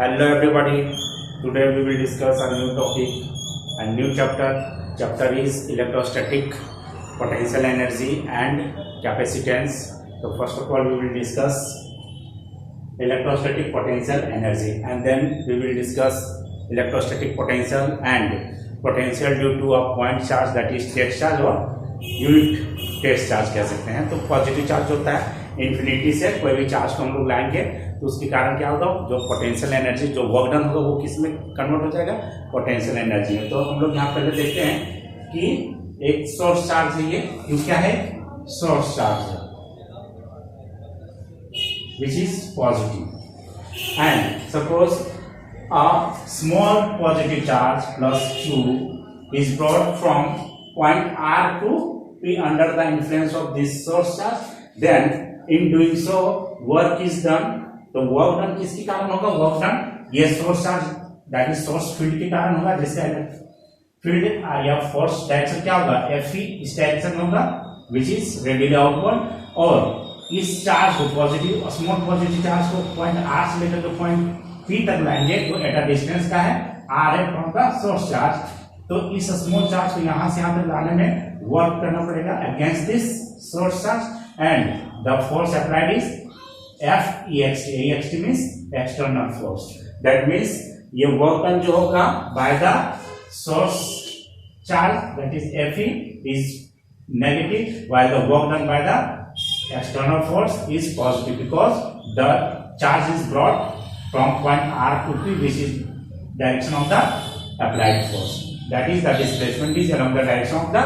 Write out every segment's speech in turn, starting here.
Hello everybody. Today we will discuss a new topic, a new chapter. Chapter is electrostatic potential energy and capacitance. So first of all we will discuss electrostatic potential energy and then we will discuss electrostatic potential and potential due to a point charge, that is test charge और unit test charge कह सकते हैं। तो positive charge होता है infinity से कोई भी चार्ज को हम लोग लाएंगे तो उसके कारण क्या होगा, जो पोटेंशियल एनर्जी जो वर्क डन होगा वो किस में कन्वर्ट हो जाएगा, पोटेंशियल एनर्जी में। तो हम लोग यहाँ पहले देखते हैं कि एक सोर्स चार्ज है, ये क्या है, source charge which is positive, and suppose a small positive charge plus q is brought from point R to P under the influence of this source charge, then in doing so work is done। तो work done किसके कारण होगा, work done ये source charge that is source field के कारण होगा, जिसका field या फोर्स डायरेक्शन क्या होगा, एफ इस डायरेक्शन होगा विच इज रेडियली आउटवर्ड। और इस चार्ज को पॉजिटिव स्मॉल पॉजिटिव चार्ज को पॉइंट आर से लेकर के पॉइंट पी तक लाएंगे तो एट अ डिस्टेंस का है आर है फ्रॉम द सोर्स चार्ज। तो इस स्मॉल चार्ज को यहां से यहां तक लाने में वर्क करना पड़ेगा against this source charge and the force applied is F EXT means external force. That means ये वर्क डन जो होगा by the source charge that is Fe is negative while the work done by the external force is positive because the charge is brought from point R to P, which is direction of the applied force, that is the displacement is along the direction of the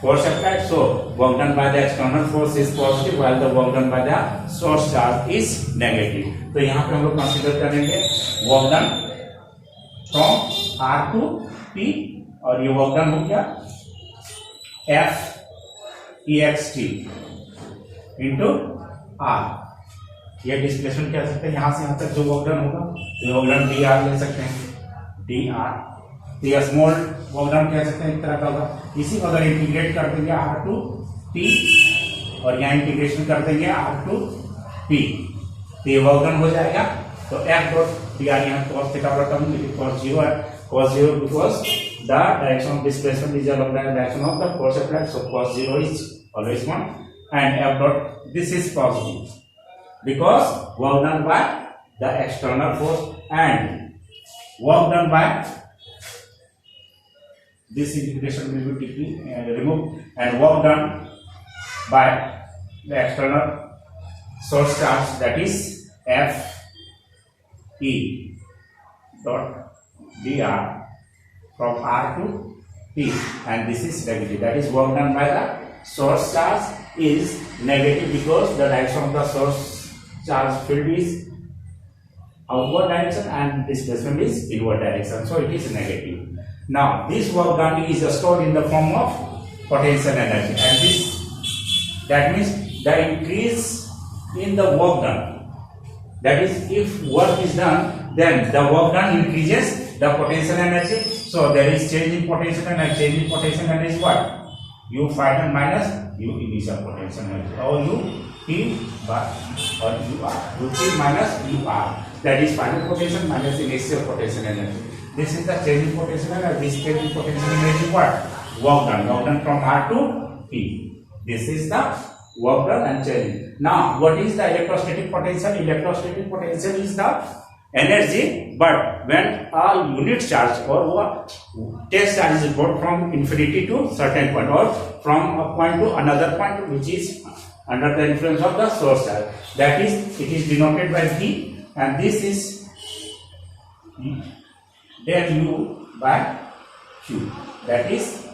force applied। So work done by the external force is positive while the work done by the source charge is negative। तो यहाँ पे हम लोग consider करेंगे work done from R to P और ये work done हो गया F EXT इंटू आर। ये डिस्प्लेसमेंट कह सकते हैं, यहां से यहां तक जो वर्क डन होगा तो वर्क डन डी आर ले सकते हैं, डी आर। तो ये स्मॉल वर्क डन कह सकते हैं एक तरह का होगा। इसी को अगर इंटीग्रेट कर देंगे आर टू पी और यहाँ इंटीग्रेशन कर देंगे आर टू पी तो ये वर्क डन हो जाएगा। तो एफ डॉट डी आर यहाँ कॉस थीटा का टर्म कॉस जीरो है, cos zero because the direction of displacement is along the direction of the force applied, so cos zero is always 1 and F dot this is positive because work done by the external force and work done by this integration will be removed and work done by the external source charge that is F E dot dr from R to P and this is negative, that is work done by the source charge is negative because the direction of the source charge field is outward direction and displacement is inward direction, so it is negative. Now this work done is stored in the form of potential energy and this that means the increase in the work done, that is if work is done then the work done increases the potential energy, so there is change in potential energy। change in potential energy is what, U final minus U initial potential energy or U P by or U R, U P minus U R, that is final potential minus initial potential energy। This is the change in potential energy। This change in potential energy what, work done from R to P, this is the work done and change। Now what is the electrostatic potential? Electrostatic potential is the energy but when a unit charge or test charge is brought from infinity to certain point or from a point to another point which is under the influence of the source charge, that is it is denoted by V and this is del U by Q, that is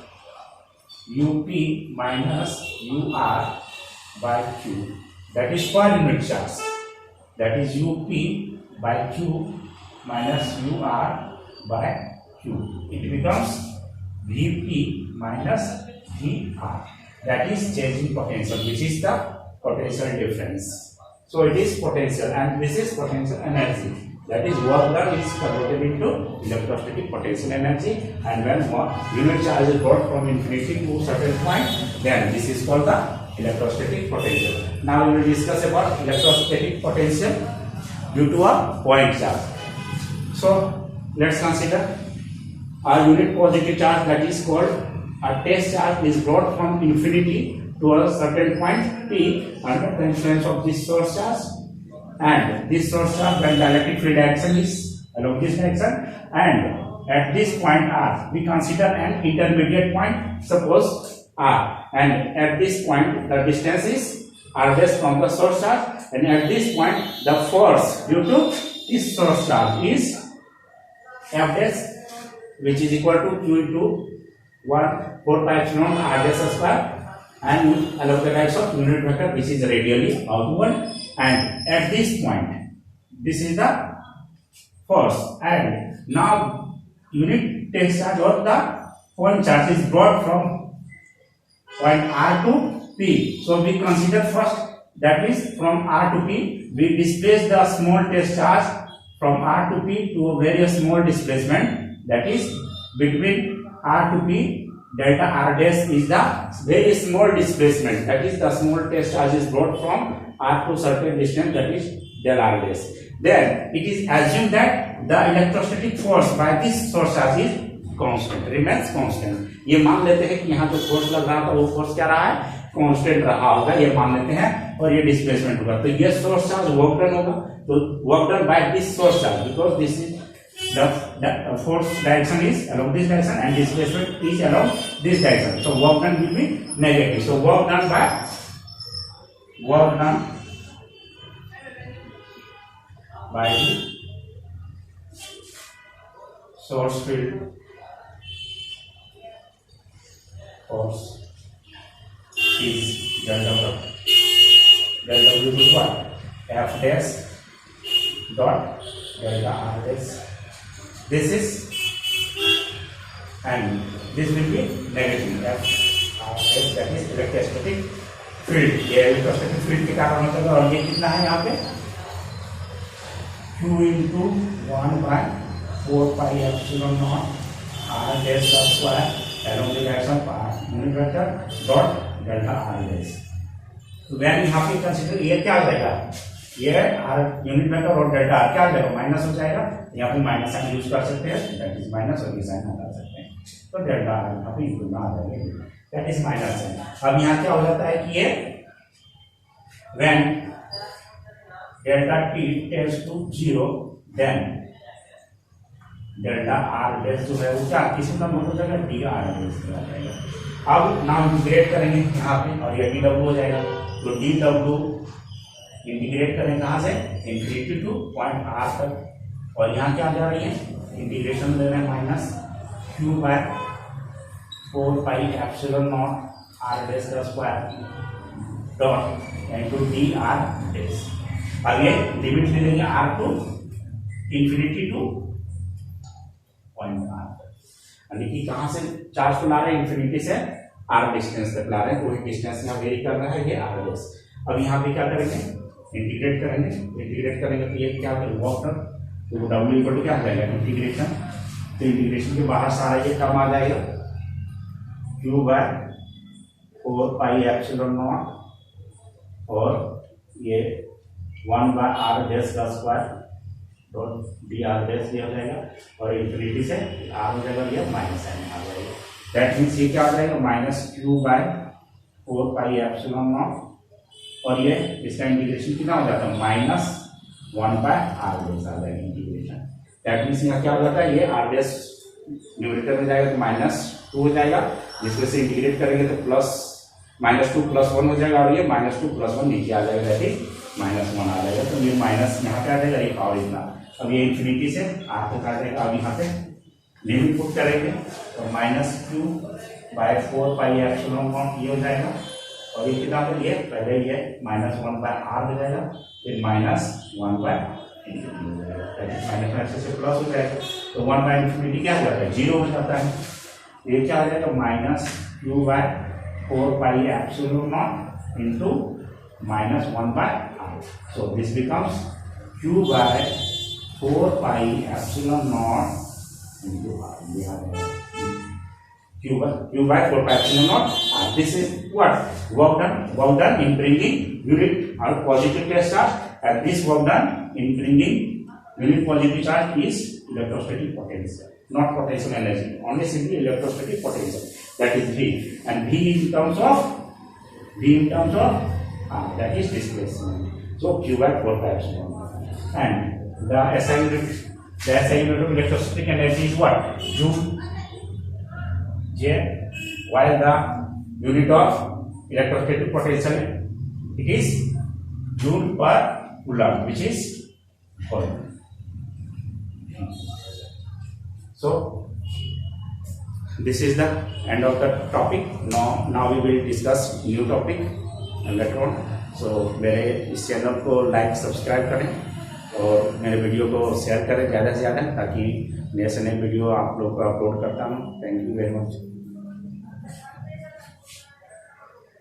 UP minus UR by Q, that is per unit charge, that is UP by Q minus UR by Q, it becomes Vp minus VR, that is change in potential which is the potential difference। So it is potential and this is potential energy, that is work done is converted into electrostatic potential energy and when unit charge is brought from infinity to certain point then this is called the electrostatic potential। Now we will discuss about electrostatic potential due to a point charge। So let's consider a unit positive charge that is called a test charge is brought from infinity to a certain point P under the influence of this source charge, and this source charge when the electric field direction is along this direction, and at this point R we consider an intermediate point, suppose R, and at this point the distance is R dash from the source charge, and at this point the force due to this source charge is F dash, which is equal to Q into 1/4 pi epsilon R dash square, and along the axis of unit vector which is radially outward, and at this point this is the force, and now unit test charge or the point charge is brought from point R to P. So we consider first, that is from R to P we displace the small test charge from R to P to a very small displacement, that is between R to P. Delta R dash is the very small displacement, that is the small test charge is brought from R to certain distance, that is del R dash. Then it is assumed that the electrostatic force by this source charge is constant, remains constant. ये मान लेते हैं कि यहाँ जो force लग रहा था वो फोर्स क्या रहा है, कांस्टेंट रहा होगा, ये मान लेते हैं, और ये डिस्प्लेसमेंट होगा, तो ये सोर्स चार्ज वर्क डन होगा, तो work done by this source charge, because this is the force direction is along this direction and displacement is along this direction, so work done will be negative. So work done by the source field force is del W is what? F dash dot delta R dash. This is, and this will be negative F R dash, that is electrostatic field. ये electrostatic field के कारण होता है, और ये कितना है यहाँ पे Q into 1/4 pi epsilon naught R dash square along the direction of unit vector dot delta R dash. तो when यहाँ पे कंसीडर ये क्या हो जाएगा, ये R यूनिट वेक्टर और डेल्टा R क्या हो जाएगा, माइनस हो जाएगा, यहाँ पे माइनस साइन यूज कर सकते हैं, दैट इज माइनस, और ये साइन हटा सकते हैं, तो डेल्टा R यहाँ पे इक्वल आ जाएगा, दैट इज माइनस साइन. अब यहाँ क्या हो जाता है कि ये when delta T tends to 0 then delta R dash जो है वो क्या किसी का हो जाएगा, डी आर डैश आ जाएगा. अब नाम इंटीग्रेट करेंगे यहाँ पे, और ये डी डब्ल्यू हो जाएगा, तो डी डब्ल्यू इंटीग्रेट करें कहाँ से, इंफिनिटी टू पॉइंट आर तक, और यहाँ क्या जा रही है, इंटीग्रेशन ले रहे हैं minus Q by 4 pi epsilon nought r dash का square dot into d are dash. अब ये लिमिट ले लेंगे r to infinity to point r, यानी कि कहाँ से चार्ज को ला रहे हैं, इंफिनिटी से आर डिस्टेंस तक ला रहे हैं, कोई डिस्टेंस यहाँ वेरी कर रहा है, ये आर डैश. अब यहाँ पे क्या करेंगे, इंटीग्रेट करेंगे तो ये क्या करेंगे, वॉटर, तो डब्ल्यू इक्वल टू क्या आ जाएगा, इंटीग्रेशन, तो इंटीग्रेशन के बाहर सारा ये टर्म आ जाएगा Q by 4 pi epsilon naught, और ये 1 बाय आर डैश का square dot D are dash ये हो जाएगा, और इंफिनिटी से आर हो जाएगा, ये माइनस साइन आ जाएगा, दैट मीन्स ये क्या आ जाएगा, minus Q by 4 pi epsilon naught, और ये इसका इंटीग्रेशन कितना हो जाता है, माइनस 1 बाय आर डैश आ जाएगा इंटीग्रेशन. दैट मीन्स यहाँ क्या हो जाता है, ये आर डैश न्यूमरेटर में जाएगा तो -2 हो जाएगा, जिसमें से इंटीग्रेट करेंगे तो प्लस -2 + 1 हो जाएगा, और ये -2 + 1 नीचे आ जाएगा, दैट इज -1 आ जाएगा, तो ये माइनस यहाँ पे आ जाएगा, ये पावर इतना. अब ये इंफिनिटी से आर तक आ जाएगा. अब यहाँ पे लिमिट पुट करेंगे तो -q/4 पाई एप्सिलॉन नॉट ये हो जाएगा, और ये कितना पे लिए पहले ये -1 बाय आर हो जाएगा, फिर -1 बाय इंफिनिटी हो जाएगा, माइनस से प्लस हो जाएगा, तो 1 बाय इंफिनिटी क्या हो जाता है, 0 हो जाता है. ये क्या आ जाएगा, -q/4 pi epsilon naught into -1 by R. So this becomes q/4 pi epsilon naught into r. q/4 pi epsilon naught r. This is what work done in bringing unit or positive test charge, and this work done in bringing unit positive charge is electrostatic potential, not potential energy, only simply electrostatic potential, that is V, and V in terms of that is displacement. So Q by 4 pi epsilon. And the SI unit of electrostatic energy is what? Joule. J. While the unit of electrostatic potential, it is Joule per Coulomb, which is Coulomb. So this is the end of the topic. Now we will discuss new topic later on. So मेरे इस channel को like subscribe करें और मेरे video को share करें ज़्यादा से ज़्यादा, ताकि नए से नए वीडियो आप लोग को अपलोड करता हूँ. Thank you very much.